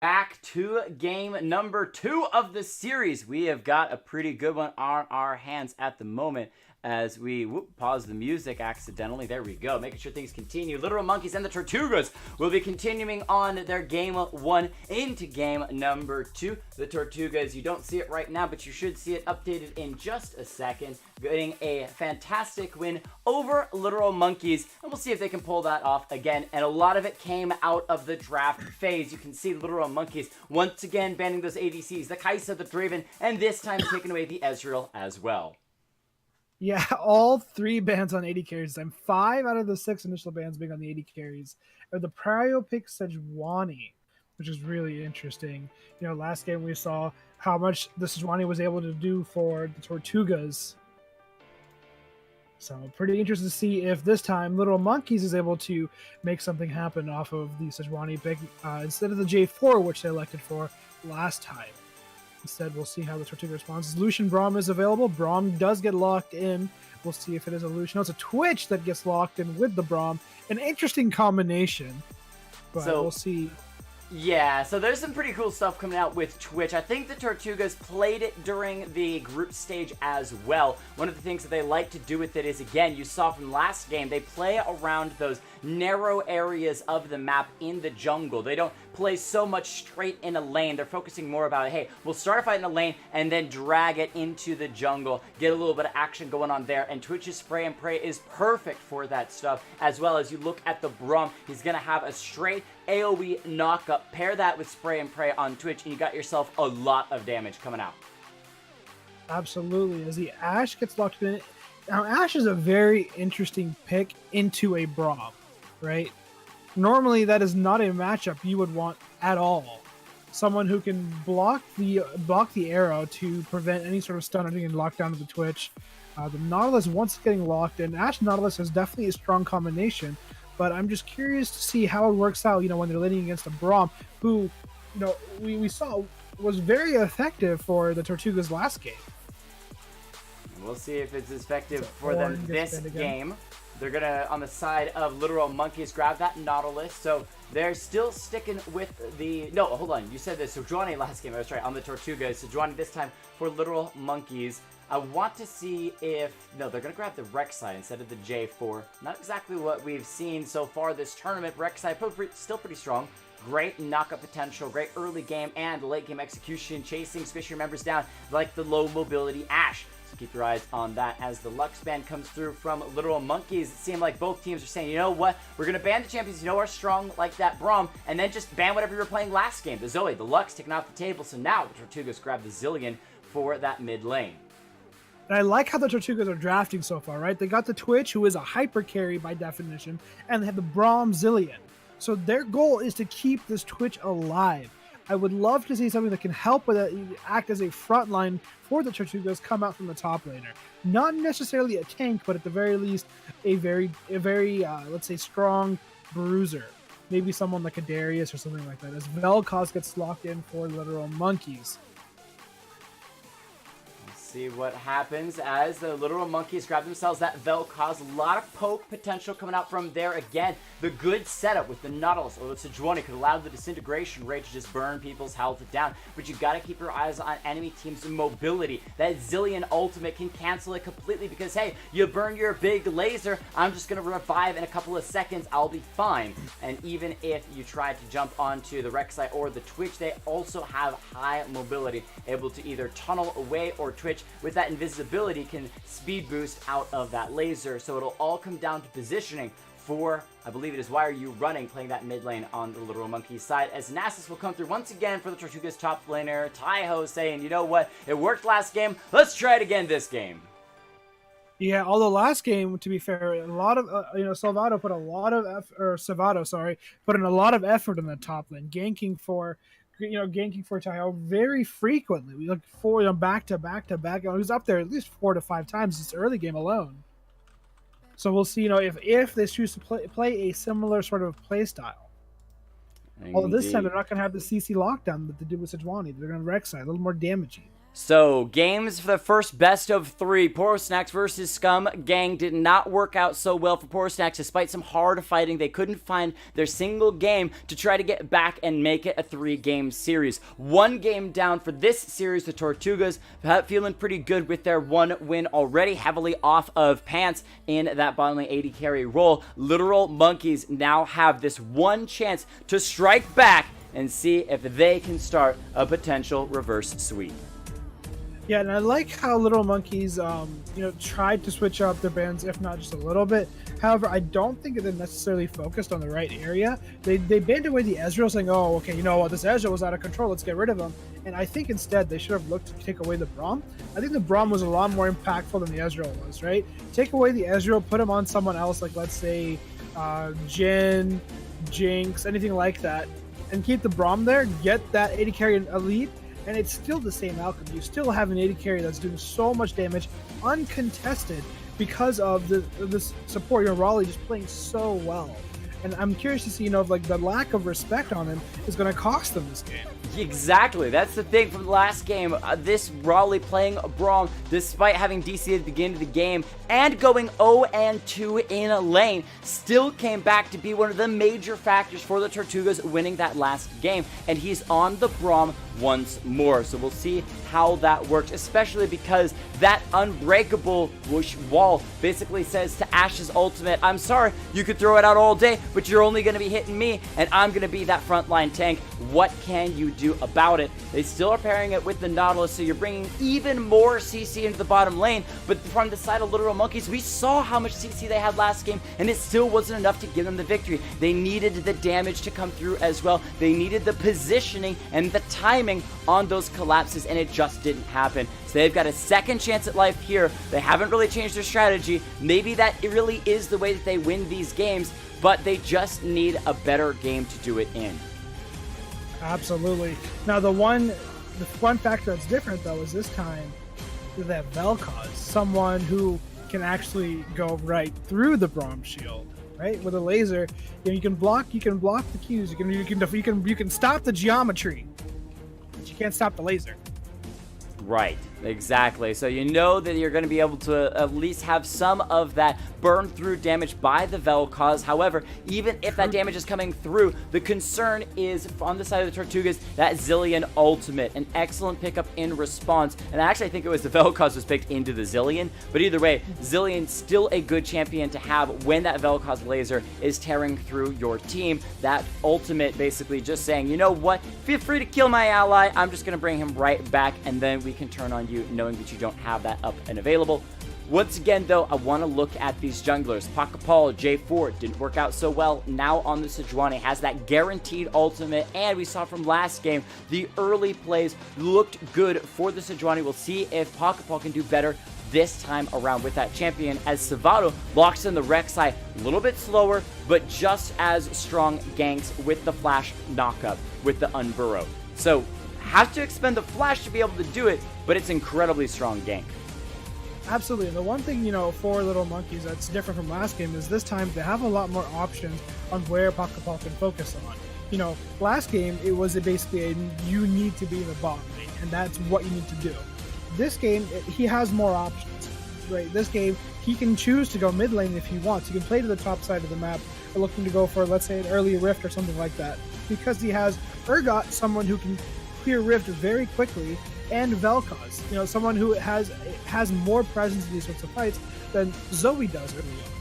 Back to game number 2 of the series. We have got a pretty good one on our hands at the moment as we pause the music accidentally. There we go, making sure things continue. Literal Monkeys and the Tortugas will be continuing on their game 1 into game number 2. The Tortugas, you don't see it right now, but you should see it updated in just a second, getting a fantastic win over Literal Monkeys, and we'll see if they can pull that off again. And a lot of it came out of the draft phase. You can see Literal Monkeys once again banning those ADCs, the Kai'Sa, the Draven, and this time taking away the Ezreal as well. Yeah, all 3 bans on 80 carries. I'm 5 out of the 6 initial bans being on the 80 carries. The Prio pick Sejuani, which is really interesting. You know, last game we saw how much the Sejuani was able to do for the Tortugas. So pretty interested to see if this time Literal Monkeys is able to make something happen off of the Sejuani pick instead of the J4, which they elected for last time. Instead, we'll see how the Tortuga responds. Lucian Braum is available. Braum does get locked in. We'll see if it is a Lucian. No, it's a Twitch that gets locked in with the Braum. An interesting combination, but we'll see. Yeah, so there's some pretty cool stuff coming out with Twitch. I think the Tortugas played it during the group stage as well. One of the things that they like to do with it is, again, you saw from last game, they play around those narrow areas of the map in the jungle. They don't play so much straight in a lane. They're focusing more about, hey, we'll start a fight in a lane and then drag it into the jungle, get a little bit of action going on there, and Twitch's Spray and Pray is perfect for that stuff, as well as you look at the Braum. He's going to have a straight AoE knockup. Pair that with Spray and Pray on Twitch, and you got yourself a lot of damage coming out. Absolutely. As the Ashe gets locked in. Now, Ashe is a very interesting pick into a Braum, right? Normally, that is not a matchup you would want at all. Someone who can block the arrow to prevent any sort of stun or getting locked down to the Twitch. The Nautilus, once getting locked in, Ashe Nautilus is definitely a strong combination. But I'm just curious to see how it works out, you know, when they're laning against a Braum, who, you know, we saw was very effective for the Tortugas last game. We'll see if it's effective for them this game. They're going to, on the side of Literal Monkeys, grab that Nautilus. So they're still sticking with the... No, hold on. You said this. Sejuani last game. I was right. On the Tortugas. Sejuani this time for Literal Monkeys. I want to see if... No, they're going to grab the Rek'Sai instead of the J4. Not exactly what we've seen so far this tournament. Rek'Sai still pretty strong. Great knockup potential, great early game and late game execution, chasing squishy members down like the low mobility Ashe. So keep your eyes on that as the Lux ban comes through from Literal Monkeys. It seemed like both teams are saying, you know what, we're going to ban the champions, you know, are strong like that Braum, and then just ban whatever you were playing last game. The Zoe, the Lux taken off the table, so now the Tortugas grab the Zillion for that mid lane. And I like how the Tortugas are drafting so far, right? They got the Twitch, who is a hyper carry by definition, and they have the Braum Zillion. So their goal is to keep this Twitch alive. I would love to see something that can help with it, act as a front line for the Tortugas, come out from the top laner. Not necessarily a tank, but at the very least, a very let's say, strong bruiser. Maybe someone like a Darius or something like that, as Vel'Koz gets locked in for Literal Monkeys. See what happens as the Literal Monkeys grab themselves that Vel'Koz. A lot of poke potential coming out from there again. The good setup with the Nautilus or the Sejuani could allow the disintegration rate to just burn people's health down. But you got to keep your eyes on enemy teams' mobility. That Zillion ultimate can cancel it completely because, hey, you burn your big laser, I'm just going to revive in a couple of seconds, I'll be fine. And even if you try to jump onto the Rek'Sai or the Twitch, they also have high mobility, able to either tunnel away or Twitch with that invisibility can speed boost out of that laser. So it'll all come down to positioning for, I believe it is Why Are You Running, playing that mid lane on the Literal Monkeys side, as Nasus will come through once again for the Tortugas top laner. Taiho saying, you know what, it worked last game, let's try it again this game. Yeah, although last game, to be fair, a lot of Salvado put a lot of put in a lot of effort in the top lane, ganking for Taiho very frequently. We look for back to back to back. He was up there at least 4 to 5 times this early game alone. So we'll see, if they choose to play a similar sort of play style. Although this time they're not going to have the CC lockdown that they did with Sejuani. They're going to Rek'Sai, a little more damaging. So, games for the first best of 3. Porosnax versus Scum Gang did not work out so well for Porosnax. Despite some hard fighting, they couldn't find their single game to try to get back and make it a 3-game series. 1 game down for this series. The Tortugas feeling pretty good with their 1 win already, heavily off of Pants in that bottom lane AD carry role. Literal Monkeys now have this 1 chance to strike back and see if they can start a potential reverse sweep. Yeah, and I like how Little Monkeys, tried to switch up their bans, if not just a little bit. However, I don't think they're necessarily focused on the right area. They banned away the Ezreal, saying, oh, okay, you know what, this Ezreal was out of control, let's get rid of him. And I think instead they should have looked to take away the Braum. I think the Braum was a lot more impactful than the Ezreal was, right? Take away the Ezreal, put him on someone else, like let's say Jhin, Jinx, anything like that, and keep the Braum there, get that AD carry elite, and it's still the same outcome. You still have an AD carry that's doing so much damage, uncontested, because of this support. Raleigh just playing so well. And I'm curious to see, if the lack of respect on him is going to cost them this game. Exactly. That's the thing from the last game. This Raleigh playing Braum, despite having DC at the beginning of the game and going 0-2 in a lane, still came back to be one of the major factors for the Tortugas winning that last game. And he's on the Braum once more. So we'll see how that works, especially because that unbreakable wall basically says to Ash's ultimate, I'm sorry, you could throw it out all day, but you're only going to be hitting me, and I'm going to be that frontline tank. What can you do about it? They still are pairing it with the Nautilus, so you're bringing even more CC into the bottom lane, but from the side of Literal Monkeys, we saw how much CC they had last game, and it still wasn't enough to give them the victory. They needed the damage to come through as well. They needed the positioning and the timing on those collapses, and it just didn't happen. So they've got a second chance at life here. They haven't really changed their strategy. Maybe that really is the way that they win these games, but they just need a better game to do it in. Absolutely. Now the one factor that's different though is this time that Vel'Koz, someone who can actually go right through the Braum shield, right? With a laser, you can block the Qs, you can stop the geometry, but you can't stop the laser. Right, exactly. So you know that you're going to be able to at least have some of that burn through damage by the Vel'Koz. However, even if that damage is coming through, the concern is on the side of the Tortugas, that Zilean ultimate. An excellent pickup in response. And actually, I think it was the Vel'Koz was picked into the Zilean. But either way, Zilean still a good champion to have when that Vel'Koz laser is tearing through your team. That ultimate basically just saying, you know what, feel free to kill my ally. I'm just going to bring him right back, and then we can turn on you knowing that you don't have that up and available. Once again, though, I want to look at these junglers. Pakapal, J4 didn't work out so well. Now on the Sejuani has that guaranteed ultimate, and we saw from last game, the early plays looked good for the Sejuani. We'll see if Pakapal can do better this time around with that champion, as Savado locks in the Rek'Sai, a little bit slower, but just as strong ganks with the flash knockup with the Unburrow. So, has to expend the flash to be able to do it, but it's incredibly strong gank. Absolutely. And the one thing, for Little Monkeys that's different from last game is this time they have a lot more options on where Pakapal can focus on. Last game, it was basically you need to be in the bot lane, and that's what you need to do. This game, he has more options, right? This game, he can choose to go mid lane if he wants. He can play to the top side of the map, looking to go for, let's say, an early rift or something like that. Because he has Urgot, someone who can clear rift very quickly, and Vel'Koz, someone who has more presence in these sorts of fights than Zoe does early on.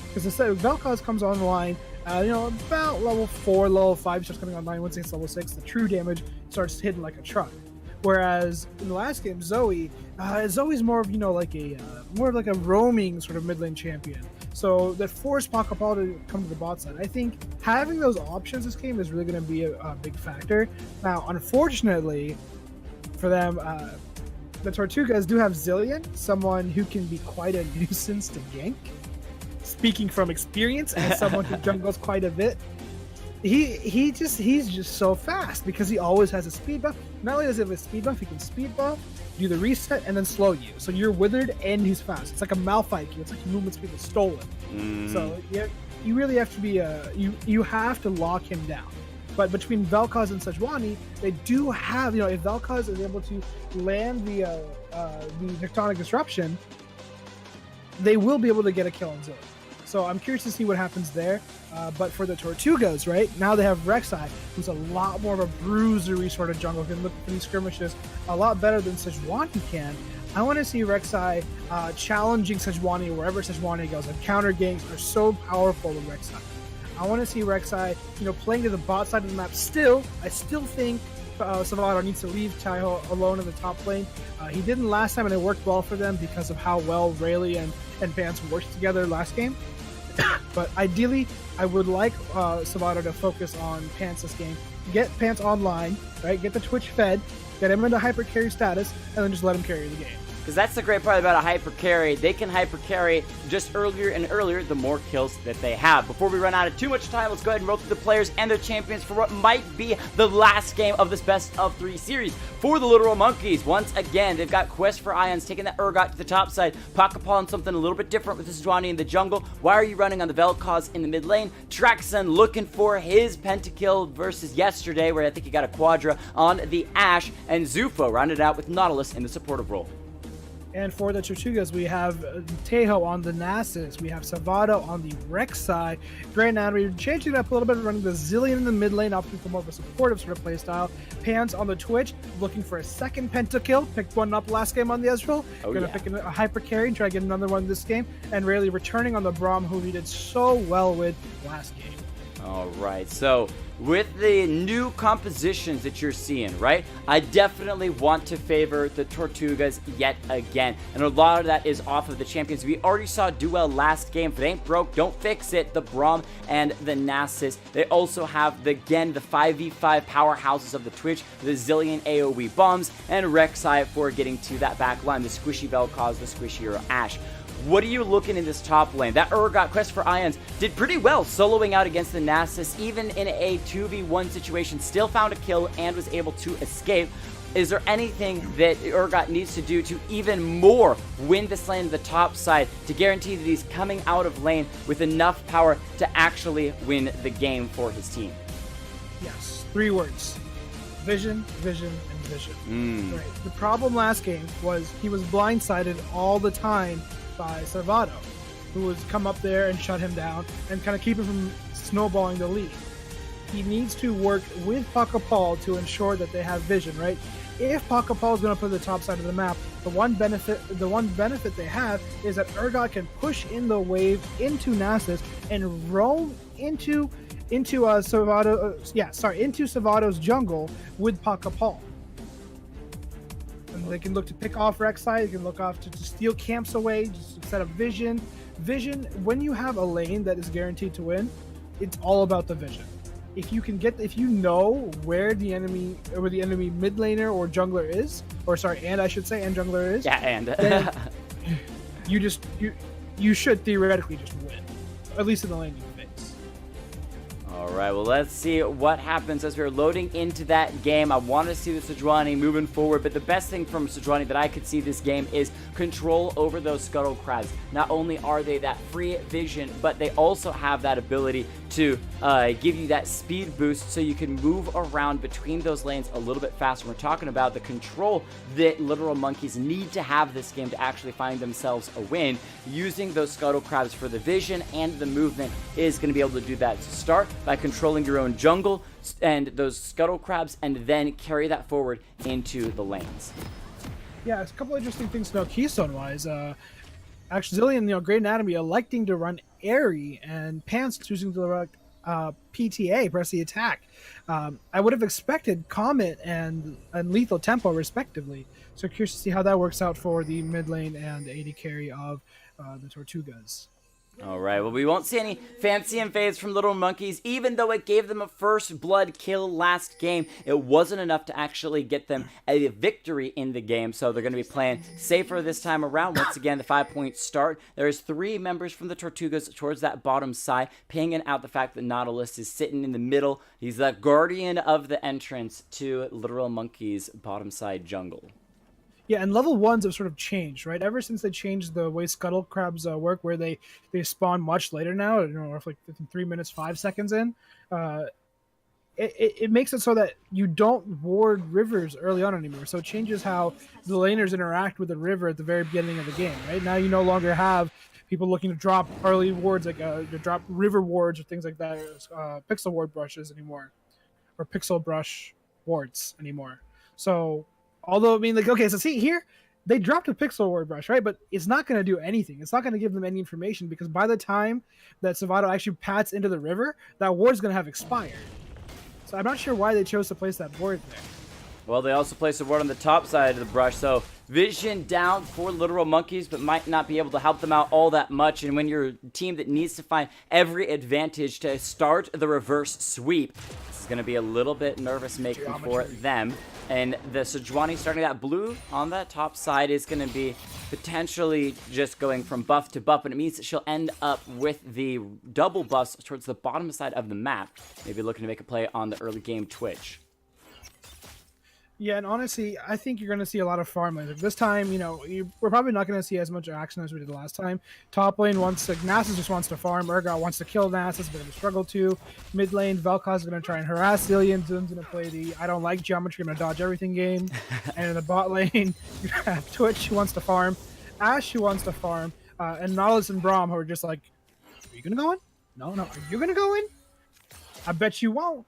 Because instead, Vel'Koz comes online, about level 4, level 5 starts coming online. Once it's level 6, the true damage starts hitting like a truck. Whereas in the last game, Zoe's more of like a roaming sort of mid lane champion. So that forced Pakapal to come to the bot side. I think having those options this game is really going to be a big factor. Now, unfortunately for them, the Tortugas do have Zilean, someone who can be quite a nuisance to gank. Speaking from experience, as someone who jungles quite a bit, he's just so fast because he always has a speed buff. Not only does he have a speed buff, he can speed buff, do the reset, and then slow you. So you're withered and he's fast. It's like a Malphite. It's like movement speed is stolen. So you really have to be you have to lock him down. But between Vel'Koz and Sejuani, they do have, if Vel'Koz is able to land the Tectonic Disruption, they will be able to get a kill on Zillion. So I'm curious to see what happens there. But for the Tortugas, right, now they have Rek'Sai, who's a lot more of a bruisery sort of jungle, can look for these skirmishes a lot better than Sejuani can. I want to see Rek'Sai challenging Sejuani wherever Sejuani goes. And counter ganks are so powerful with Rek'Sai. I want to see Rek'Sai, playing to the bot side of the map. I still think Salvador needs to leave Taiho alone in the top lane. He didn't last time, and it worked well for them because of how well Rayleigh and Vance worked together last game. But ideally, I would like Salvador to focus on Pants this game. Get Pants online, right? Get the Twitch fed, get him into hyper carry status, and then just let him carry the game. Because that's the great part about a hyper carry. They can hyper carry just earlier and earlier the more kills that they have. Before we run out of too much time, let's go ahead and roll through the players and their champions for what might be the last game of this best of 3 series. For the Literal Monkeys, once again, they've got Quest for Ions taking that Urgot to the top side. Pakapal on something a little bit different with this Sejuani in the jungle. Why are you running on the Vel'Koz in the mid lane? Traxxon looking for his pentakill versus yesterday, where I think he got a quadra on the Ashe. And Zufo rounded out with Nautilus in the supportive role. And for the Tortugas, we have Tejo on the Nasus. We have Salvado on the Rek'Sai. Great now, we're changing it up a little bit, running the Zillion in the mid lane, opting for more of a supportive sort of playstyle. Pans on the Twitch, looking for a second pentakill. Picked one up last game on the Ezreal. Gonna pick a hyper carry and try to get another one this game. And Rayleigh returning on the Braum, who he did so well with last game. All right, so with the new compositions that you're seeing, right, I definitely want to favor the Tortugas yet again. And a lot of that is off of the champions. We already saw do well last game. If it ain't broke, don't fix it. The Braum and the Nasus. They also have, the 5v5 powerhouses of the Twitch, the Zillion AoE bombs, and Rek'Sai for getting to that back line, the squishy Vel'Koz, the squishier Ashe. What are you looking in this top lane? That Urgot Quest for Ions did pretty well soloing out against the Nasus, even in a 2v1 situation, still found a kill and was able to escape. Is there anything that Urgot needs to do to even more win this lane to the top side to guarantee that he's coming out of lane with enough power to actually win the game for his team? Yes, 3 words. Vision, vision, and vision. Right. The problem last game was he was blindsided all the time by Salvado, who was come up there and shut him down and kind of keep him from snowballing the lead. He needs to work with Pakapal to ensure that they have vision, right? If Pakapal is going to put the top side of the map, the one benefit they have is that Urgot can push in the wave into Nasus and roam into Salvado's jungle with Pakapal. And they can look to pick off Rek'Sai, they can look off to steal camps away, just set up vision. Vision, when you have a lane that is guaranteed to win, it's all about the vision. If you know where the enemy mid laner or jungler is, and jungler is. Yeah, and then you should theoretically just win. At least in the lane you face. All right, well, let's see what happens as we're loading into that game. I want to see the Sejuani moving forward, but the best thing from Sejuani that I could see this game is control over those Scuttle Crabs. Not only are they that free vision, but they also have that ability to give you that speed boost so you can move around between those lanes a little bit faster. We're talking about the control that Literal Monkeys need to have this game to actually find themselves a win. Using those Scuttle Crabs for the vision and the movement is going to be able to do that. So start by controlling your own jungle and those Scuttle Crabs, and then carry that forward into the lanes. Yeah, it's a couple interesting things to know Keystone-wise. Actually, Zillion, Great Anatomy electing to run Airy, and Pants choosing to run PTA, press the attack. I would have expected Comet and Lethal Tempo, respectively. So curious to see how that works out for the mid lane and AD carry of the Tortugas. All right, well, we won't see any fancy and fades from Little Monkeys. Even though it gave them a first blood kill last game, it wasn't enough to actually get them a victory in the game. So they're going to be playing safer this time around. Once again, the 5-point start. There's 3 members from the Tortugas towards that bottom side, pinging out the fact that Nautilus is sitting in the middle. He's the guardian of the entrance to Literal Monkeys' bottom side jungle. Yeah, and level 1s have sort of changed, right? Ever since they changed the way Scuttle Crabs work, where they spawn much later now, like 3 minutes, 5 seconds in, it makes it so that you don't ward rivers early on anymore. So it changes how the laners interact with the river at the very beginning of the game. Right now, you no longer have people looking to drop early wards, like to drop river wards or things like that, pixel ward brushes anymore, or pixel brush wards anymore. So, although, I mean, like, okay, so see here, they dropped a pixel ward brush, right? But it's not going to do anything. It's not going to give them any information, because by the time that Savato actually pats into the river, that ward's going to have expired. So I'm not sure why they chose to place that ward there. Well, they also placed a ward on the top side of the brush, so vision down for Literal Monkeys, but might not be able to help them out all that much. And when you're a team that needs to find every advantage to start the reverse sweep, this is going to be a little bit nervous-making for them. And the Sejuani starting that blue on that top side is going to be potentially just going from buff to buff, and it means that she'll end up with the double buffs towards the bottom side of the map, maybe looking to make a play on the early game Twitch. Yeah, and honestly, I think you're going to see a lot of farm lanes. Like this time, we're probably not going to see as much action as we did last time. Top lane wants to, Nasus just wants to farm. Urgot wants to kill Nasus, a bit of a struggle too. Mid lane, Vel'Koz is going to try and harass Zillion. Zillion's going to play the I don't like geometry, I'm going to dodge everything game. And in the bot lane, you have Twitch, who wants to farm. Ashe, who wants to farm. And Nautilus and Braum, who are just like, are you going to go in? No. Are you going to go in? I bet you won't.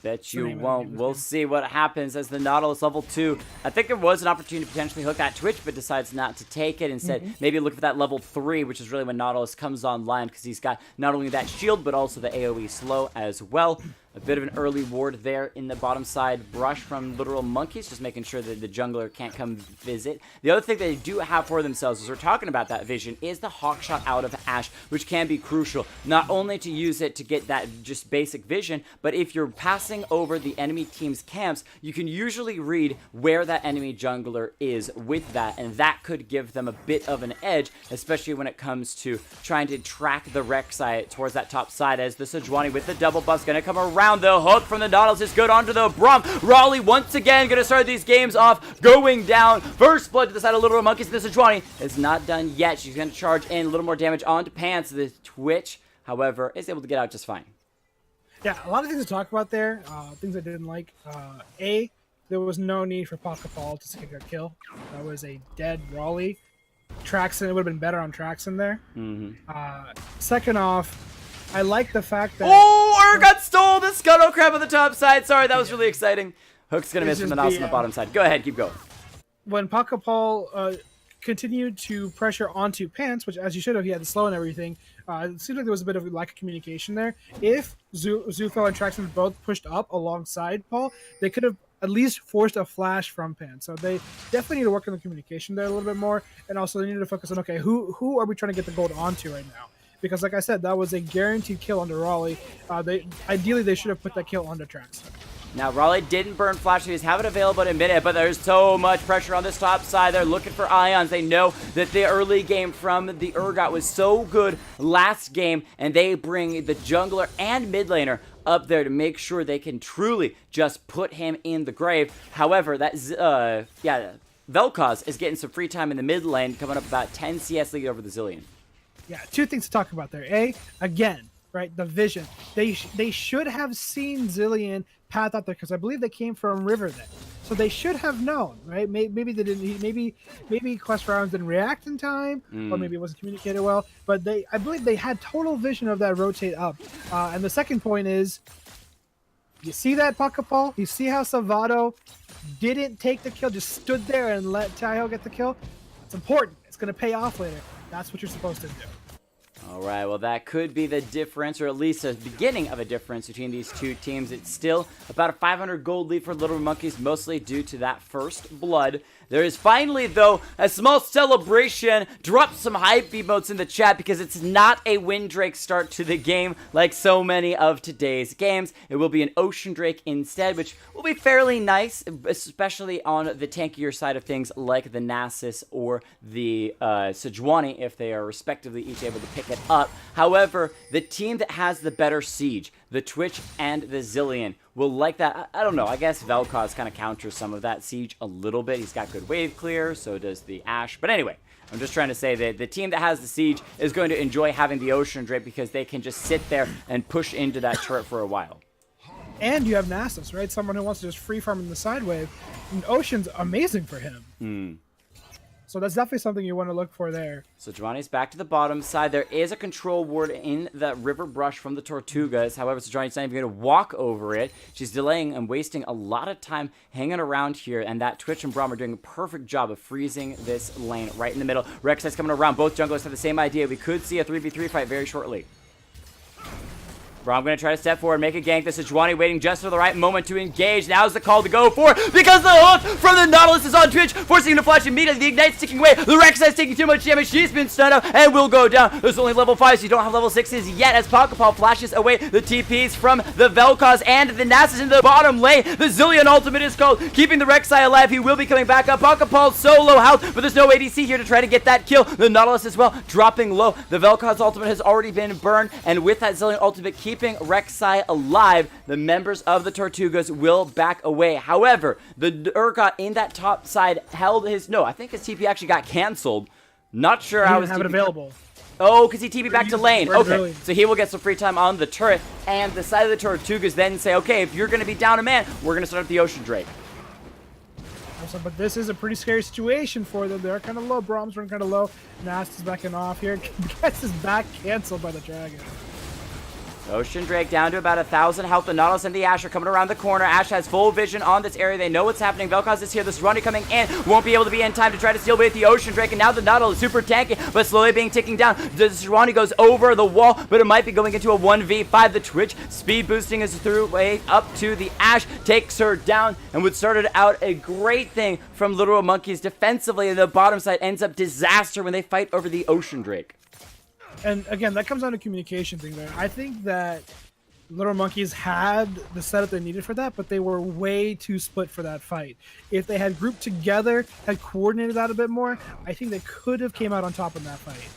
Bet you won't. We'll see what happens as the Nautilus level 2. I think there was an opportunity to potentially hook that Twitch, but decides not to take it. Instead, maybe look for that level 3, which is really when Nautilus comes online, because he's got not only that shield, but also the AoE slow as well. A bit of an early ward there in the bottom side brush from Literal Monkeys, just making sure that the jungler can't come visit. The other thing they do have for themselves, as we're talking about that vision, is the hawk shot out of Ashe, which can be crucial. Not only to use it to get that just basic vision, but if you're passing over the enemy team's camps, you can usually read where that enemy jungler is with that, and that could give them a bit of an edge, especially when it comes to trying to track the Rek'Sai towards that top side, as the Sejuani with the double buff's going to come around. The hook from the Nautilus is good onto the Braum. Raleigh once again going to start these games off going down. First blood to the side of Literal Monkeys. The Sejuani is not done yet. She's going to charge in a little more damage onto Pants. The Twitch, however, is able to get out just fine. Yeah, a lot of things to talk about there. Things I didn't like. There was no need for Pakapal to take a kill. That was a dead Raleigh. Traxon, it would have been better on Traxon there. Second off, I like the fact that... Oh, Urgot stole the Scuttle Crab on the top side. Sorry, that was really exciting. Hook's going to miss from the Nautilus on the bottom side. Go ahead, keep going. When Pakapal continued to pressure onto Pants, which as you should have, he had the slow and everything, it seems like there was a bit of a lack of communication there. If Zufel and Traxon both pushed up alongside Paul, they could have at least forced a flash from Pants. So they definitely need to work on the communication there a little bit more, and also they need to focus on, okay, who are we trying to get the gold onto right now? Because, like I said, that was a guaranteed kill under Raleigh. Ideally, they should have put that kill onto Traxon. Now, Raleigh didn't burn Flash. He was having it available in a minute, but there's so much pressure on this top side. They're looking for Ions. They know that the early game from the Urgot was so good last game, and they bring the jungler and mid laner up there to make sure they can truly just put him in the grave. However, that, Vel'Koz is getting some free time in the mid lane, coming up about 10 CS lead over the Zillion. Yeah, two things to talk about there. Again, right, the vision. They should have seen Zillion path out there, because I believe they came from River then. So they should have known, right? Maybe they didn't. Maybe quest rounds didn't react in time, or maybe it wasn't communicated well. But I believe they had total vision of that rotate up. And the second point is, you see that Pakapal? You see how Savato didn't take the kill, just stood there and let Taihou get the kill? It's important. It's going to pay off later. That's what you're supposed to do. All right, well, that could be the difference, or at least a beginning of a difference between these two teams. It's still about a 500 gold lead for Little Monkeys, mostly due to that first blood. There is finally, though, a small celebration. Drop some hype emotes in the chat, because it's not a Windrake start to the game like so many of today's games. It will be an Ocean Drake instead, which will be fairly nice, especially on the tankier side of things like the Nasus or the Sejuani, if they are respectively each able to pick it up. However, the team that has the better siege, the Twitch and the Zillion, will like that. I don't know, I guess Vel'Koz kind of counters some of that siege a little bit. He's got good wave clear, so does the Ashe. But anyway, I'm just trying to say that the team that has the siege is going to enjoy having the Ocean Drake, because they can just sit there and push into that turret for a while. And you have Nasus, right? Someone who wants to just free farm in the side wave. And Ocean's amazing for him. So that's definitely something you want to look for there. So Sejuani's back to the bottom side. There is a control ward in the river brush from the Tortugas. However, Sejuani's not even going to walk over it. She's delaying and wasting a lot of time hanging around here. And that Twitch and Braum are doing a perfect job of freezing this lane right in the middle. Rek'Sai's coming around. Both junglers have the same idea. We could see a 3v3 fight very shortly. Braum going to try to step forward, make a gank. The Sejuani waiting just for the right moment to engage. Now's the call to go for it because the hook from the Nautilus is on Twitch, forcing him to flash immediately. The Ignite's ticking away. The Rek'Sai's taking too much damage. She's been stunned up and will go down. There's only level 5s. So you don't have level 6s yet as Pokepal flashes away the TPs from the Vel'Koz and the Nasus in the bottom lane. The Zillion ultimate is called, keeping the Rek'Sai alive. He will be coming back up. Pokepal's so low health, but there's no ADC here to try to get that kill. The Nautilus as well dropping low. The Vel'Koz ultimate has already been burned, and with that Zillion ultimate keeping Rek'Sai alive, the members of the Tortugas will back away. However, the Urgot in that top side held his... No, I think his TP actually got canceled. Not sure how his have it TP... available. Oh, because he TP'd back to lane. Okay, early. so he will get some free time on the turret, and the side of the Tortugas then say, okay, if you're going to be down a man, we're going to start up the Ocean Drake. But this is a pretty scary situation for them. They're kind of low. Braum's running kind of low. Nast is backing off here. Gets his back canceled by the dragon. Ocean Drake down to about 1,000 health. The Nautilus and the Ashe are coming around the corner. Ashe has full vision on this area. They know what's happening. Vel'Koz is here. This Sejuani coming in. Won't be able to be in time to try to steal away the Ocean Drake. And now the Nautilus super tanky, but slowly being ticking down. The Sejuani goes over the wall, but it might be going into a 1v5. The Twitch speed boosting is through way up to the Ashe. Takes her down, and what started out a great thing from Little Monkeys defensively. The bottom side ends up disaster when they fight over the Ocean Drake. And again, that comes down to communication thing there. I think that Little Monkeys had the setup they needed for that, but they were way too split for that fight. If they had grouped together, had coordinated that a bit more, I think they could have came out on top in that fight.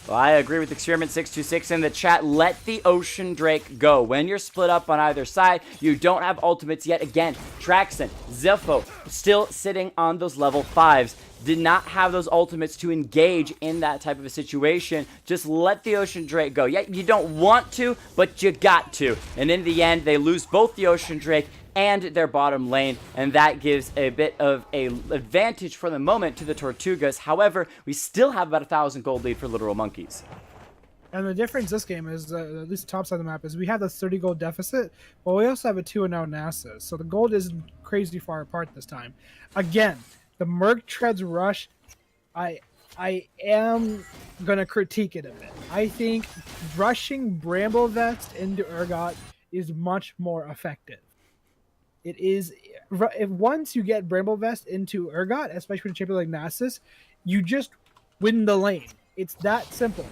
Well, I agree with Experiment626 in the chat. Let the Ocean Drake go. When you're split up on either side, you don't have ultimates yet. Again, Traxxon, Zilfo, still sitting on those level 5s. Did not have those ultimates to engage in that type of a situation. Just let the Ocean Drake go. Yeah, you don't want to, but you got to. And in the end, they lose both the Ocean Drake and their bottom lane, and that gives a bit of a advantage for the moment to the Tortugas. However, we still have about 1,000 gold lead for Literal Monkeys. And the difference this game is, at least top side of the map, is we have the 30 gold deficit, but we also have a 2-0 Nasus. So the gold isn't crazy far apart this time. Again, the Merc Treads rush, I am going to critique it a bit. I think rushing Bramble Vest into Urgot is much more effective. It is, if once you get Bramble Vest into Urgot, especially with a champion like Nasus, you just win the lane. It's that simple.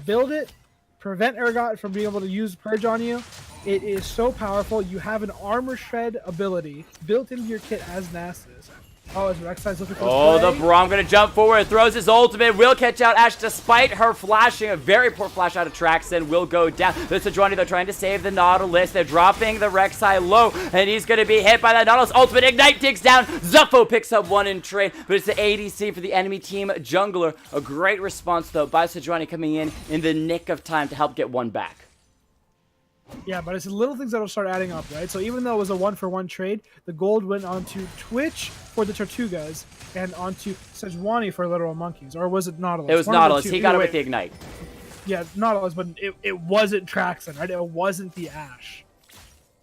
Build it, prevent Urgot from being able to use Purge on you. It is so powerful. You have an armor shred ability built into your kit as Nasus. Oh, is Rek'Sai's looking for the Braum gonna jump forward, throws his ultimate, will catch out Ashe despite her flashing. A very poor flash out of Traxxon, will go down. The Sejuani, they're trying to save the Nautilus. They're dropping the Rek'Sai low, and he's gonna be hit by that Nautilus ultimate. Ignite takes down. Zilfo picks up one in trade, but it's the ADC for the enemy team jungler. A great response though by Sejuani coming in the nick of time to help get one back. Yeah, but it's the little things that'll start adding up, right? So even though it was a 1-for-1 trade, the gold went onto Twitch for the Tortugas and onto Sejuani for Literal Monkeys. Or was it Nautilus? It was Nautilus. He got it with the Ignite. Yeah, Nautilus, but it wasn't Traxxon, right? It wasn't the Ashe.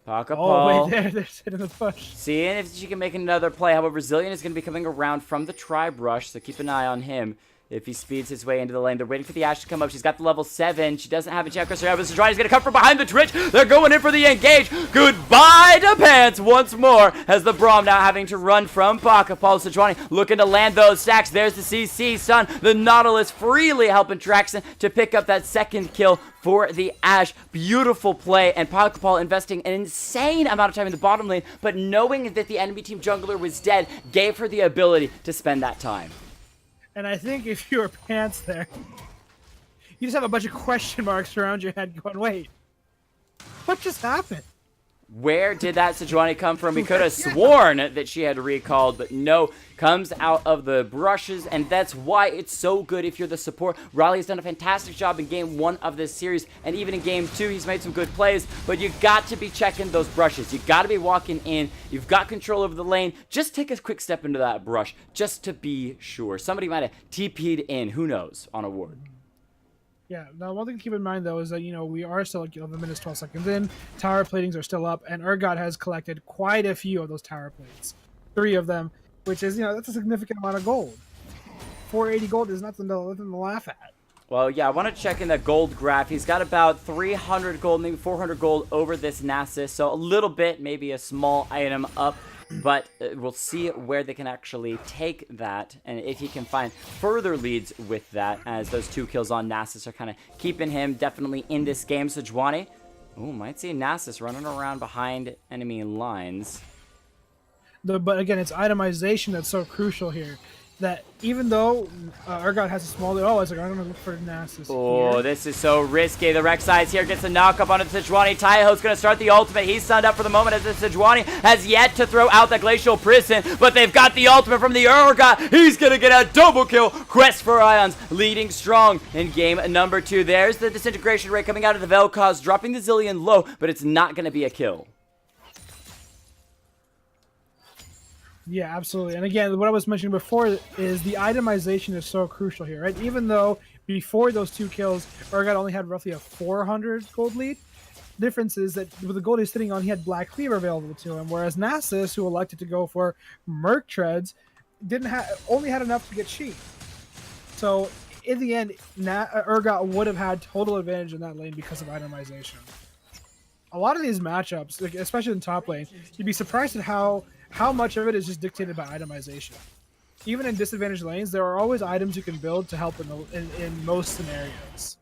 Pokepal. Oh, wait, they're sitting in the push. Seeing if she can make another play. However, Zillion is going to be coming around from the Tribe Rush, so keep an eye on him. If he speeds his way into the lane. They're waiting for the Ashe to come up. She's got the level 7. She doesn't have a check. Sejuani's going to come from behind the Twitch. They're going in for the engage. Goodbye to Pants once more as the Braum now having to run from Pokepal. Sejuani looking to land those stacks. There's the CC Sun. The Nautilus freely helping Traxxon to pick up that second kill for the Ashe. Beautiful play, and Pokepal investing an insane amount of time in the bottom lane, but knowing that the enemy team jungler was dead gave her the ability to spend that time. And I think if you were Pants there, you just have a bunch of question marks around your head going, wait, what just happened? Where did that Sejuani come from? We could have sworn that she had recalled, but no, comes out of the brushes, and that's why it's so good if you're the support. Riley's done a fantastic job in game 1 of this series, and even in game 2, he's made some good plays, but you got to be checking those brushes. You got to be walking in. You've got control over the lane. Just take a quick step into that brush, just to be sure. Somebody might have TP'd in, who knows, on a ward. Yeah, now one thing to keep in mind, though, is that, we are still 11 minutes, 12 seconds in. Tower platings are still up, and Urgot has collected quite a few of those tower plates. 3 of them, which is, that's a significant amount of gold. 480 gold is nothing to laugh at. Well, yeah, I want to check in the gold graph. He's got about 300 gold, maybe 400 gold over this Nasus, so a little bit, maybe a small item up. But we'll see where they can actually take that, and if he can find further leads with that, as those 2 kills on Nasus are kind of keeping him definitely in this game. Sejuani, might see Nasus running around behind enemy lines. But again, it's itemization that's so crucial here. That even though Urgot has a small... Oh, it's like, I'm going to look for Nasus here. This is so risky. The Rek'Sai here gets a knock up onto the Sejuani. Taiho's going to start the ultimate. He's stunned up for the moment as the Sejuani has yet to throw out the Glacial Prison, but they've got the ultimate from the Urgot. He's going to get a double kill. Quest for Ions leading strong in game number 2. There's the disintegration rate coming out of the Vel'Koz, dropping the Zilean low, but it's not going to be a kill. Yeah, absolutely. And again, what I was mentioning before is the itemization is so crucial here, right? Even though before those 2 kills, Urgot only had roughly a 400 gold lead. Difference is that with the gold he's sitting on, he had Black Cleaver available to him, whereas Nasus, who elected to go for Merc Treads, only had enough to get Sheep. So in the end, Urgot would have had total advantage in that lane because of itemization. A lot of these matchups, especially in top lane, you'd be surprised at how much of it is just dictated by itemization. Even in disadvantaged lanes, there are always items you can build to help in most scenarios.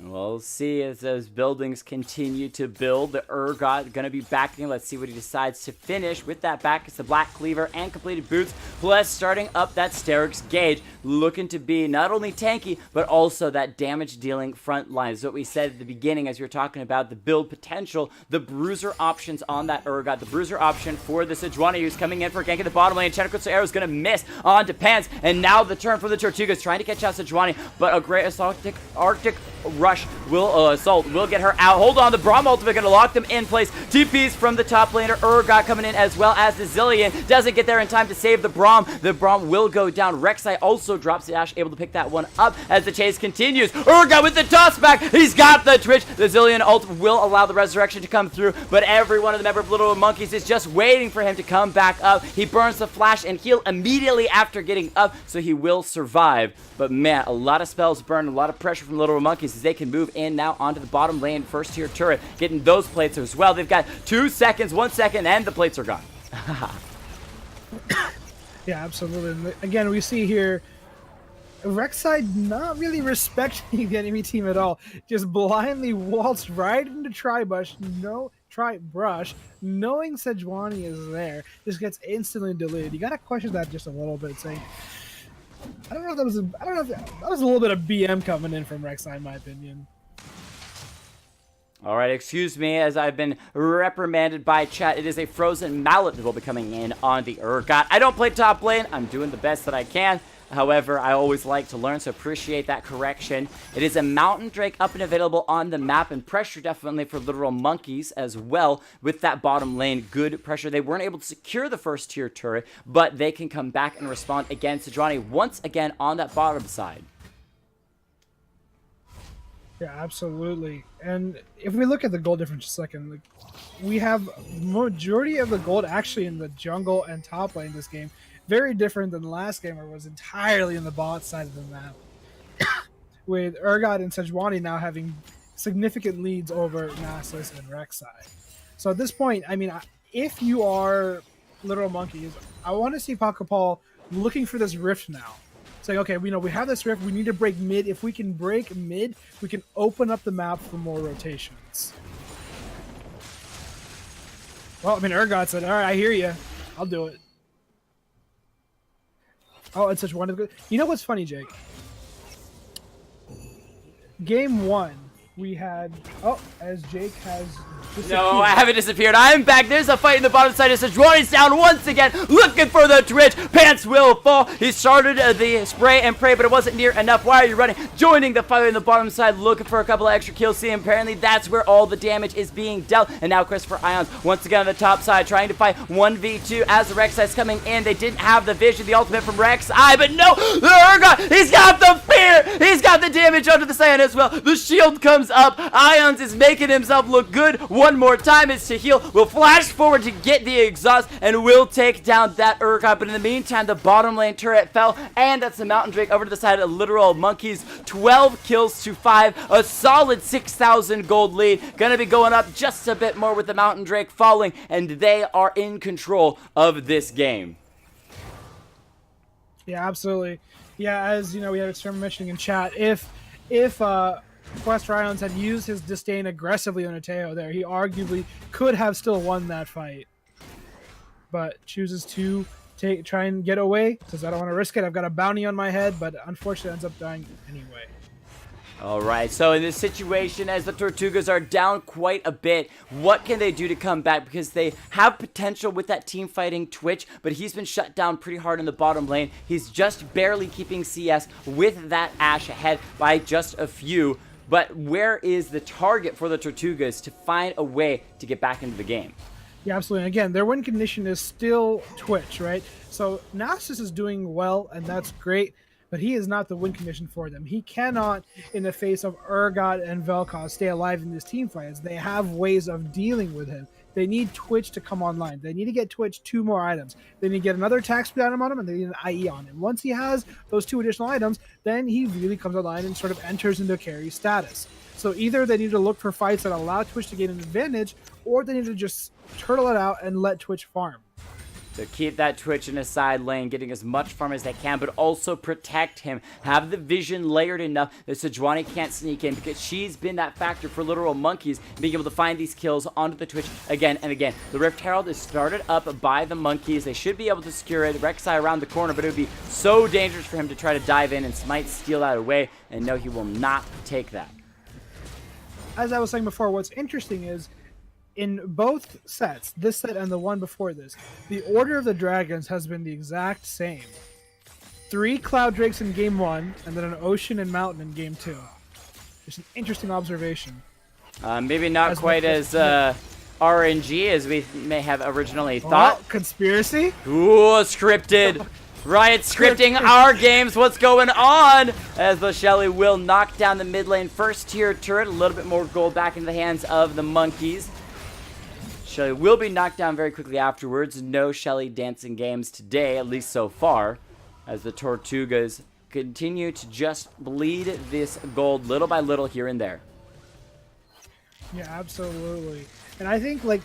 We'll see as those buildings continue to build. The Urgot going to be backing. Let's see what he decides to finish with that back. It's the Black Cleaver and completed boots, plus starting up that Sterix gauge, looking to be not only tanky, but also that damage-dealing front line. Is what we said at the beginning as we were talking about the build potential, the bruiser options on that Urgot, the bruiser option for the Sejuani, who's coming in for a gank at the bottom lane. Chenical Arrow is going to miss onto Pants, and now the turn for the Tortugas, trying to catch out Sejuani, but a great Arctic Rush will get her out. Hold on, the Braum ultimate going to lock them in place. TPs from the top laner. Urgot coming in as well as the Zilean. Doesn't get there in time to save the Braum. The Braum will go down. Rek'Sai also drops the Ashe, able to pick that one up as the chase continues. Urgot with the toss back. He's got the Twitch. The Zilean ult will allow the resurrection to come through, but every one of the member of Little Monkeys is just waiting for him to come back up. He burns the flash and heal immediately after getting up, so he will survive. But man, a lot of spells burn, a lot of pressure from Little Monkeys as they can move in now onto the bottom lane. First tier turret getting those plates as well. They've got 2 seconds, 1 second, and the plates are gone. Yeah, absolutely. And again, we see here Rek'Sai not really respecting the enemy team at all. Just blindly waltzed right into Tri-Brush, knowing Sejuani is there. Just gets instantly deleted. You gotta question that just a little bit, saying, I don't know if that was a little bit of BM coming in from Rek'Sai, in my opinion. All right, excuse me as I've been reprimanded by chat. It is a frozen mallet that will be coming in on the Urgot. I don't play top lane. I'm doing the best that I can. However, I always like to learn, so appreciate that correction. It is a Mountain Drake up and available on the map, and pressure definitely for Literal Monkeys as well with that bottom lane. Good pressure. They weren't able to secure the first tier turret, but they can come back and respond against Sejuani once again on that bottom side. Yeah, absolutely. And if we look at the gold difference just a second, we have majority of the gold actually in the jungle and top lane this game. Very different than the last game where it was entirely in the bot side of the map. With Urgot and Sejuani now having significant leads over Nasus and Rek'Sai. So at this point, I mean, if you are Literal Monkeys, I want to see Pakapal looking for this rift now. Saying, okay, we have this rift, we need to break mid. If we can break mid, we can open up the map for more rotations. Well, I mean, Urgot said, all right, I hear you. I'll do it. Oh, it's such wonderful. You know what's funny, Jake? Game 1, we had, as Jake has disappeared. No, I haven't disappeared. I'm back. There's a fight in the bottom side. It's Sejuani's down once again, looking for the Twitch. Pants will fall. He started the spray and pray, but it wasn't near enough. Why are you running? Joining the fight in the bottom side, looking for a couple of extra kills. See, apparently that's where all the damage is being dealt. And now Christopher Ions once again on the top side, trying to fight 1v2 as the Rek'Sai's coming in. They didn't have the vision, the ultimate from Rek'Sai, but no, the Urgot, he's got the fear. He's got the damage under the sand as well. The shield comes up. Ions is making himself look good one more time. It's to heal. We'll flash forward to get the exhaust and we'll take down that Urgot. But in the meantime, the bottom lane turret fell, and that's the Mountain Drake over to the side of literal monkeys. 12 kills to 5, a solid 6,000 gold lead. Gonna be going up just a bit more with the Mountain Drake falling, and they are in control of this game. Yeah, absolutely. Yeah, as you know, we had Extreme mentioning in chat, if Quest Ryons had used his disdain aggressively on Ateo there, he arguably could have still won that fight. But chooses to try and get away, says I don't want to risk it, I've got a bounty on my head, but unfortunately ends up dying anyway. Alright, so in this situation, as the Tortugas are down quite a bit, what can they do to come back? Because they have potential with that team fighting Twitch, but he's been shut down pretty hard in the bottom lane. He's just barely keeping CS with that Ashe ahead by just a few. But where is the target for the Tortugas to find a way to get back into the game? Yeah, absolutely. And again, their win condition is still Twitch, right? So Nasus is doing well, and that's great, but he is not the win condition for them. He cannot, in the face of Urgot and Vel'Koz, stay alive in this team fight. They have ways of dealing with him. They need Twitch to come online. They need to get Twitch 2 more items. They need to get another attack speed item on him, and they need an IE on him. Once he has those 2 additional items, then he really comes online and sort of enters into carry status. So either they need to look for fights that allow Twitch to gain an advantage, or they need to just turtle it out and let Twitch farm. So keep that Twitch in a side lane, getting as much farm as they can, but also protect him. Have the vision layered enough that Sejuani can't sneak in, because she's been that factor for literal monkeys, being able to find these kills onto the Twitch again and again. The Rift Herald is started up by the monkeys. They should be able to secure it. Rek'Sai around the corner, but it would be so dangerous for him to try to dive in and might steal that away, and no, he will not take that. As I was saying before, what's interesting is, in both sets, this set and the one before this, the order of the dragons has been the exact same. 3 Cloud Drakes in game 1, and then an Ocean and Mountain in game 2. It's an interesting observation. Maybe not quite as RNG as we may have originally thought. Conspiracy? Ooh, scripted. Riot scripting our games. What's going on? As the Shelly will knock down the mid lane first tier turret. A little bit more gold back into the hands of the monkeys. Shelly will be knocked down very quickly afterwards. No Shelly dancing games today, at least so far, as the Tortugas continue to just bleed this gold little by little here and there. Yeah, absolutely. And I think, like,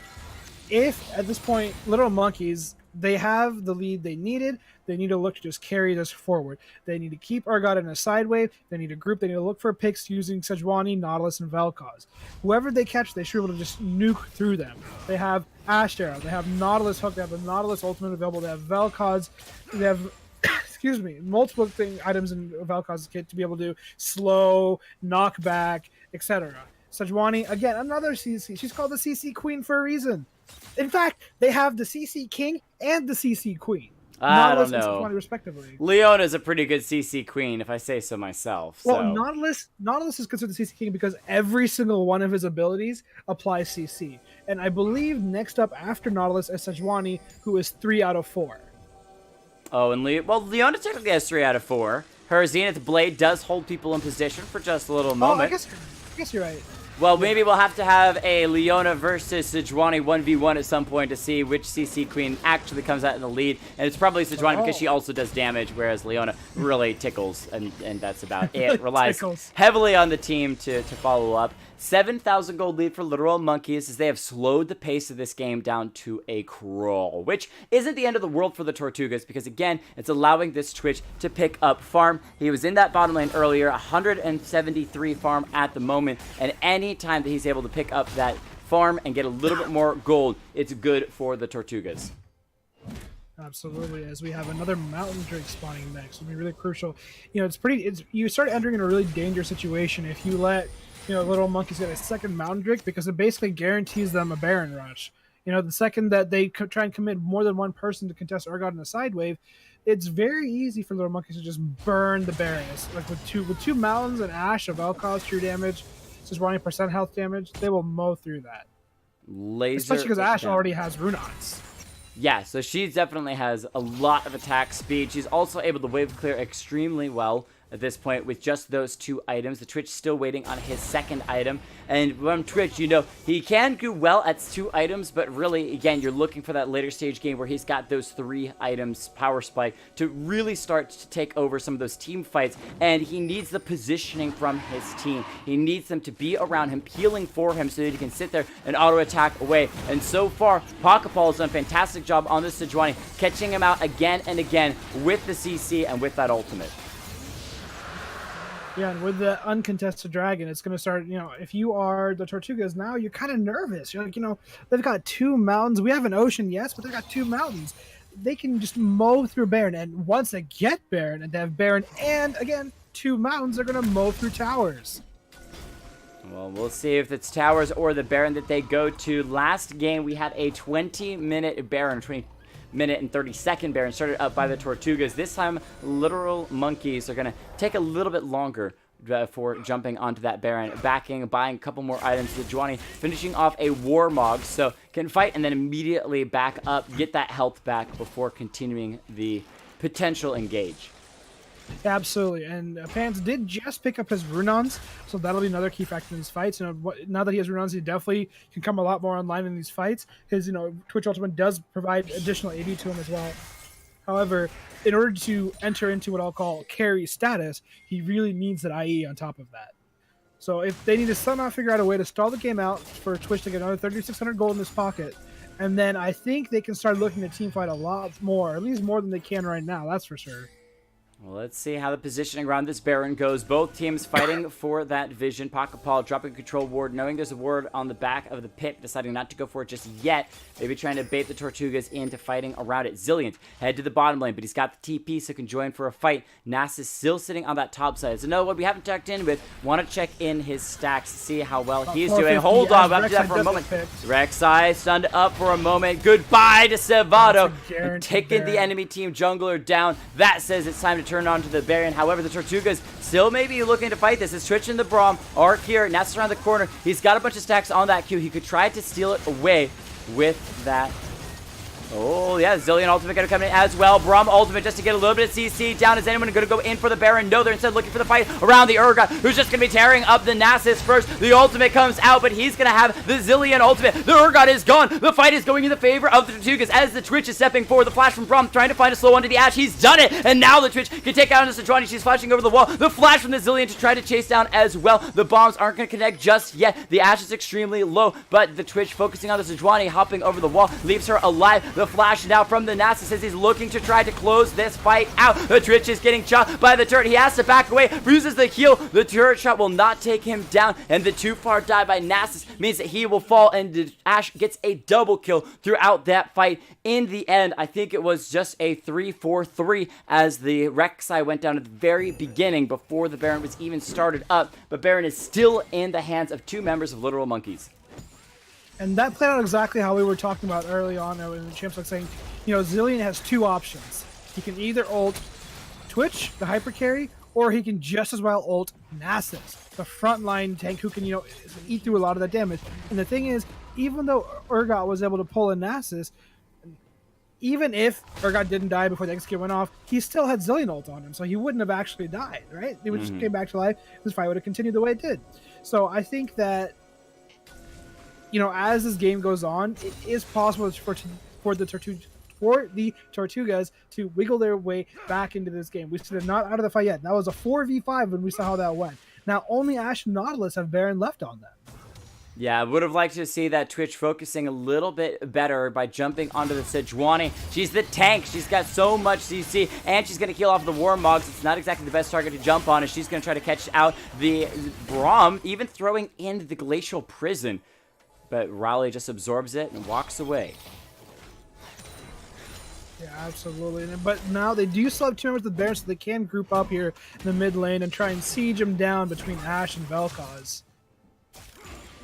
if at this point, Little Monkeys, they have the lead they needed, they need to look to just carry this forward. They need to keep Urgot in a side wave. They need to group. They need to look for picks using Sejuani, Nautilus, and Vel'Koz. Whoever they catch, they should be able to just nuke through them. They have Ashe Arrow. They have Nautilus hooked. They have the Nautilus ultimate available. They have Vel'Koz. They have, excuse me, multiple items in Vel'Koz's kit to be able to do slow, knockback, etc. Sejuani, again, another CC. She's called the CC Queen for a reason. In fact, they have the CC King and the CC Queen. I don't know. Sejuani respectively. Leona's a pretty good CC Queen, if I say so myself. Well, so. Nautilus is considered the CC King because every single one of his abilities applies CC. And I believe next up after Nautilus is Sejuani, who is 3 out of 4. Oh, and Leona technically has 3 out of 4. Her Zenith Blade does hold people in position for just a little moment. Oh, I guess you're right. Well, maybe we'll have to have a Leona versus Sejuani 1v1 at some point to see which CC Queen actually comes out in the lead. And it's probably Sejuani because she also does damage, whereas Leona really tickles, and that's about it. Relies heavily on the team to follow up. 7,000 gold lead for Literal Monkeys as they have slowed the pace of this game down to a crawl, which isn't the end of the world for the Tortugas because, again, it's allowing this Twitch to pick up farm. He was in that bottom lane earlier, 173 farm at the moment, and any time that he's able to pick up that farm and get a little bit more gold, it's good for the Tortugas. Absolutely, as we have another Mountain Drake spawning next. It'll be really crucial. You know, you start entering in a really dangerous situation if you let Little Monkey's got a second Mountain Drake because it basically guarantees them a Baron rush. The second that they try and commit more than one person to contest Urgot in a side wave, it's very easy for Little Monkeys to just burn the Baron. Like with two Mountains and Ashe of Vel'Koz true damage, just 20% health damage, they will mow through that. Laser. Especially because Ashe already has Runons. Yeah, so she definitely has a lot of attack speed. She's also able to wave clear extremely well at this point with just those 2 items. The Twitch still waiting on his second item. And from Twitch, he can do well at 2 items, but really, again, you're looking for that later stage game where he's got those 3 items, Power Spike, to really start to take over some of those team fights. And he needs the positioning from his team. He needs them to be around him, peeling for him so that he can sit there and auto-attack away. And so far, Pokeball has done a fantastic job on this Sejuani, catching him out again and again with the CC and with that ultimate. Yeah, and with the uncontested dragon, it's going to start, if you are the Tortugas now, you're kind of nervous. You're like, they've got 2 mountains. We have an ocean, yes, but they've got 2 mountains. They can just mow through Baron, and once they get Baron, and they have Baron and, again, 2 mountains, they're going to mow through towers. Well, we'll see if it's towers or the Baron that they go to. Last game, we had a 20-minute Baron, 20-minute and 30-second Baron started up by the Tortugas. This time, Literal Monkeys are going to take a little bit longer for jumping onto that Baron, buying a couple more items. Sejuani finishing off a Warmog, so can fight and then immediately back up, get that health back before continuing the potential engage. Absolutely, and Pans did just pick up his Runons, so that'll be another key factor in these fights. Now that he has Runons, he definitely can come a lot more online in these fights. His, Twitch Ultimate does provide additional AD to him as well. However, in order to enter into what I'll call carry status, he really needs that IE on top of that. So if they need to somehow figure out a way to stall the game out for Twitch to get another 3,600 gold in his pocket, and then I think they can start looking to teamfight a lot more, at least more than they can right now, that's for sure. Well, let's see how the positioning around this Baron goes. Both teams fighting for that vision. Pokeball dropping control ward, knowing there's a ward on the back of the pit, deciding not to go for it just yet. Maybe trying to bait the Tortugas into fighting around it. Zilliant head to the bottom lane, but he's got the TP, so can join for a fight. Nass is still sitting on that top side. So no, what we haven't checked in with, want to check in his stacks to see how well he's doing. Hold on, we'll have to do that for a moment. Rek'Sai stunned up for a moment. Goodbye to Sevado. Taking the enemy team jungler down. That says it's time to turn on to the Baron. However, the Tortugas still may be looking to fight this. It's Twitch and the Braum are here. Nass around the corner. He's got a bunch of stacks on that Q. He could try to steal it away with that. Oh, yeah, Zillion ultimate going to come in as well. Braum ultimate just to get a little bit of CC down. Is anyone going to go in for the Baron? No, they're instead looking for the fight around the Urgot, who's just going to be tearing up the Nasus first. The ultimate comes out, but he's going to have the Zillion ultimate. The Urgot is gone. The fight is going in the favor of the Tortugas as the Twitch is stepping forward. The flash from Braum trying to find a slow one to the Ashe. He's done it, and now the Twitch can take out into Sejuani. She's flashing over the wall. The flash from the Zillion to try to chase down as well. The bombs aren't going to connect just yet. The Ashe is extremely low, but the Twitch focusing on the Sejuani, hopping over the wall, leaves her alive. The flash now from the Nasus says he's looking to try to close this fight out. The Twitch is getting shot by the turret. He has to back away, bruises the heel. The turret shot will not take him down, and the too far dive by Nasus means that he will fall, and the Ashe gets a double kill throughout that fight. In the end, I think it was just a 3-4-3 as the Rek'Sai went down at the very beginning before the Baron was even started up, but Baron is still in the hands of 2 members of Literal Monkeys. And that played out exactly how we were talking about early on in the champs, like saying, Zillion has 2 options. He can either ult Twitch, the hyper carry, or he can just as well ult Nasus, the frontline tank who can, eat through a lot of that damage. And the thing is, even though Urgot was able to pull in Nasus, even if Urgot didn't die before the execute went off, he still had Zillion ult on him, so he wouldn't have actually died, right? He would just came back to life. This fight would have continued the way it did. So I think that, as this game goes on, it is possible for the Tortugas to wiggle their way back into this game. We still not out of the fight yet. That was a 4v5 when we saw how that went. Now only Ashe and Nautilus have Baron left on them. Yeah, I would have liked to see that Twitch focusing a little bit better by jumping onto the Sejuani. She's the tank. She's got so much CC, and she's going to kill off the Warmogs. It's not exactly the best target to jump on, and she's going to try to catch out the Braum, even throwing in the Glacial Prison. But Raleigh just absorbs it and walks away. Yeah, absolutely. But now they do still have 2 members of the Baron, so they can group up here in the mid lane and try and siege them down between Ashe and Vel'Koz.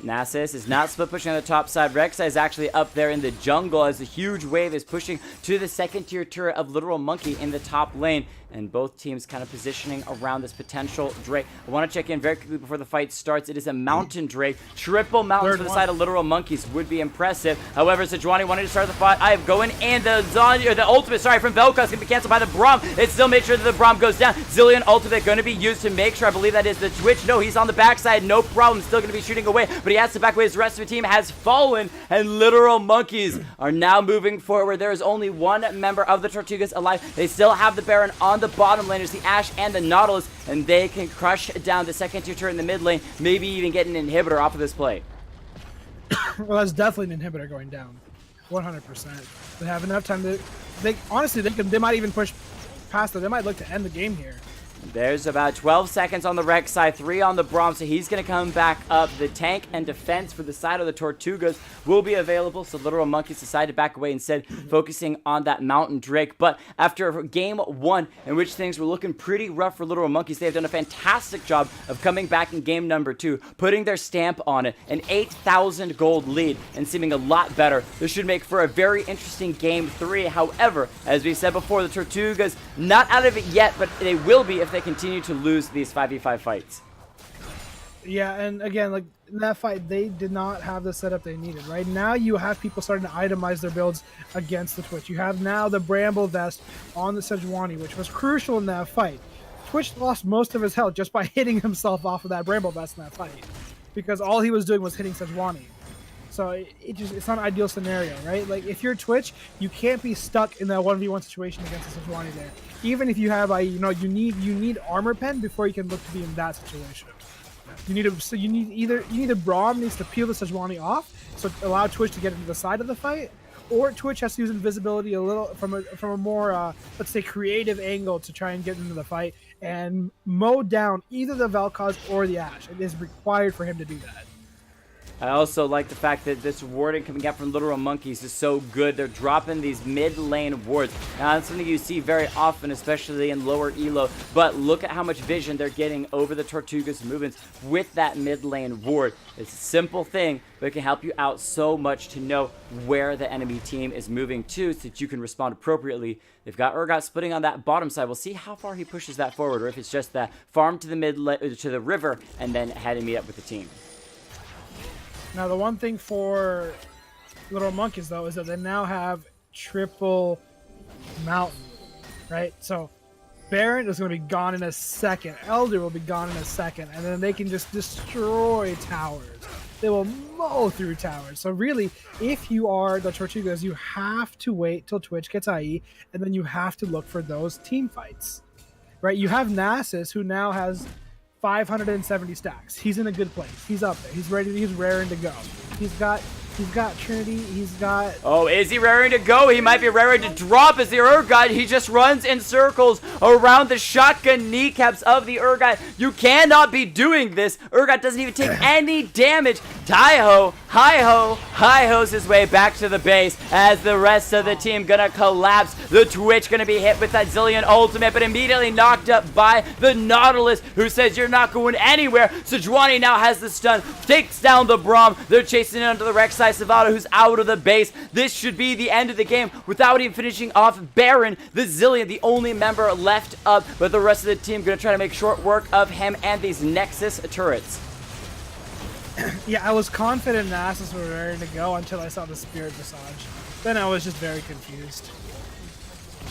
Nasus is not split pushing on the top side. Rek'Sai is actually up there in the jungle as a huge wave is pushing to the second tier turret of Literal Monkey in the top lane. And both teams kind of positioning around this potential Drake. I want to check in very quickly before the fight starts. It is a Mountain Drake. Triple mountains for the side of Literal Monkeys would be impressive. However, Sejuani wanted to start the fight. I have going, and the ultimate, from Vel'Koz going to be canceled by the Braum. It still made sure that the Braum goes down. Zillion ultimate going to be used to make sure. I believe that is the Twitch. No, he's on the backside. No problem. Still going to be shooting away, but he has to back away. His rest of the team has fallen, and Literal Monkeys are now moving forward. There is only one member of the Tortugas alive. They still have the Baron on the bottom laners, the Ashe and the Nautilus, and they can crush down the second tier turret in the mid lane, maybe even get an inhibitor off of this play. Well, that's definitely an inhibitor going down, 100%. They have enough time to. They might even push past it. They might look to end the game here. There's about 12 seconds on the Rek'Sai, 3 on the Braum, so he's going to come back up. The tank and defense for the side of the Tortugas will be available, so Literal Monkeys decide to back away instead, focusing on that Mountain Drake. But after game 1, in which things were looking pretty rough for Literal Monkeys, they have done a fantastic job of coming back in game number 2, putting their stamp on it, an 8,000 gold lead, and seeming a lot better. This should make for a very interesting game 3. However, as we said before, the Tortugas not out of it yet, but they will be if they continue to lose these 5v5 fights. Yeah, and again, like in that fight, they did not have the setup they needed. Right now, you have people starting to itemize their builds against the Twitch. You have now the Bramble Vest on the Sejuani, which was crucial in that fight. Twitch lost most of his health just by hitting himself off of that Bramble Vest in that fight, because all he was doing was hitting Sejuani. So it's not an ideal scenario, right? Like if you're Twitch, you can't be stuck in that 1v1 situation against the Sejuani there. Even if you have you need armor pen before you can look to be in that situation. Either Braum needs to peel the Sejuani off, so allow Twitch to get into the side of the fight, or Twitch has to use invisibility a little from a more let's say creative angle to try and get into the fight and mow down either the Vel'Koz or the Ashe. It is required for him to do that. I also like the fact that this warding coming out from Literal Monkeys is so good. They're dropping these mid-lane wards. Now, that's something you see very often, especially in lower elo. But look at how much vision they're getting over the Tortugas' movements with that mid-lane ward. It's a simple thing, but it can help you out so much to know where the enemy team is moving to so that you can respond appropriately. They've got Urgot splitting on that bottom side. We'll see how far he pushes that forward, or if it's just that farm to the river and then head and meet up with the team. Now, the one thing for Literal Monkeys, though, is that they now have triple mountain, right? So Baron is going to be gone in a second. Elder will be gone in a second. And then they can just destroy towers. They will mow through towers. So really, if you are the Tortugas, you have to wait till Twitch gets IE, and then you have to look for those team fights, right? You have Nasus, who now has 570 stacks. He's in a good place. He's up there. He's ready. He's raring to go. He's got Trinity. He's got... Oh, is he raring to go? He might be raring to drop as the Urgot. He just runs in circles around the shotgun kneecaps of the Urgot. You cannot be doing this. Urgot doesn't even take any damage. Taiho, hi-hos his way back to the base as the rest of the team gonna collapse. The Twitch gonna be hit with that Zillion ultimate, but immediately knocked up by the Nautilus, who says you're not going anywhere. Sejuani now has the stun, takes down the Braum. They're chasing it onto the Rek'Sai Savada, who's out of the base. This should be the end of the game without even finishing off Baron, the Zillion, the only member left up, but the rest of the team gonna try to make short work of him and these Nexus turrets. Yeah, I was confident Nasus were ready to go until I saw the Spirit Visage. Then I was just very confused.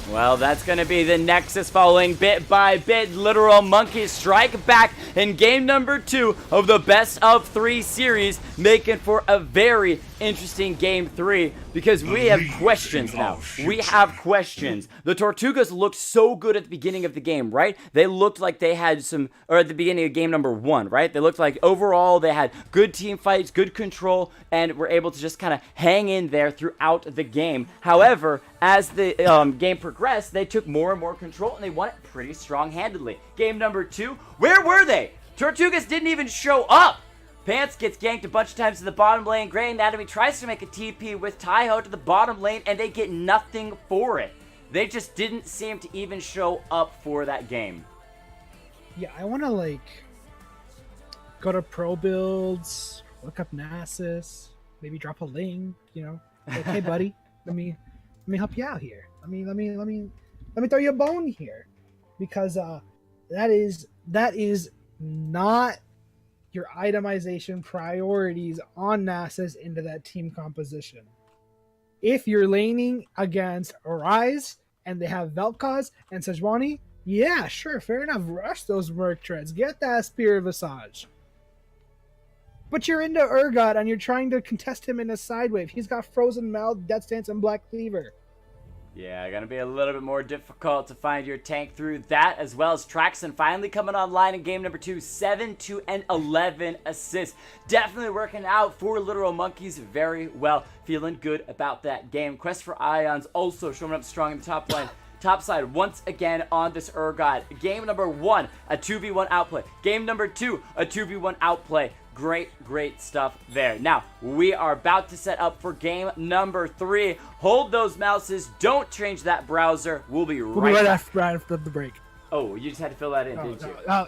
Well, that's going to be the Nexus following bit by bit. Literal Monkeys strike back in game number 2 of the best of 3 series, making for a very interesting game 3 because we have questions now. We have questions. The Tortugas looked so good at the beginning of the game, right? They looked like they had some, or at the beginning of game number 1, right? They looked like overall they had good team fights, good control, and were able to just kind of hang in there throughout the game. However, as the game progressed, they took more and more control, and they won it pretty strong-handedly. Game number 2, where were they? Tortugas didn't even show up. Pants gets ganked a bunch of times to the bottom lane. Grey Anatomy tries to make a TP with Taiho to the bottom lane, and they get nothing for it. They just didn't seem to even show up for that game. Yeah, I want to, like, go to pro builds look up Nasus, maybe drop a link, like, hey buddy, let me help you out here. Let me throw you a bone here, because that is not your itemization priorities on Nasus into that team composition. If you're laning against Arise and they have Vel'Koz and Sejuani, yeah, sure, fair enough. Rush those Merc Treads. Get that Spear Visage. But you're into Urgot and you're trying to contest him in a side wave. He's got Frozen Mouth, Death Stance, and Black Cleaver. Yeah, gonna be a little bit more difficult to find your tank through that, as well as Traxon finally coming online in game number 2, 7, 2, and 11 assists. Definitely working out for Literal Monkeys very well. Feeling good about that game. Quest for Ions also showing up strong in the top line. Top side once again on this Urgot. Game number 1, a 2v1 outplay. Game number 2, a 2v1 outplay. Great stuff there. Now, we are about to set up for game number 3. Hold those mouses. Don't change that browser. We'll be right back. Right after the break. Oh, you just had to fill that in, didn't you? Oh.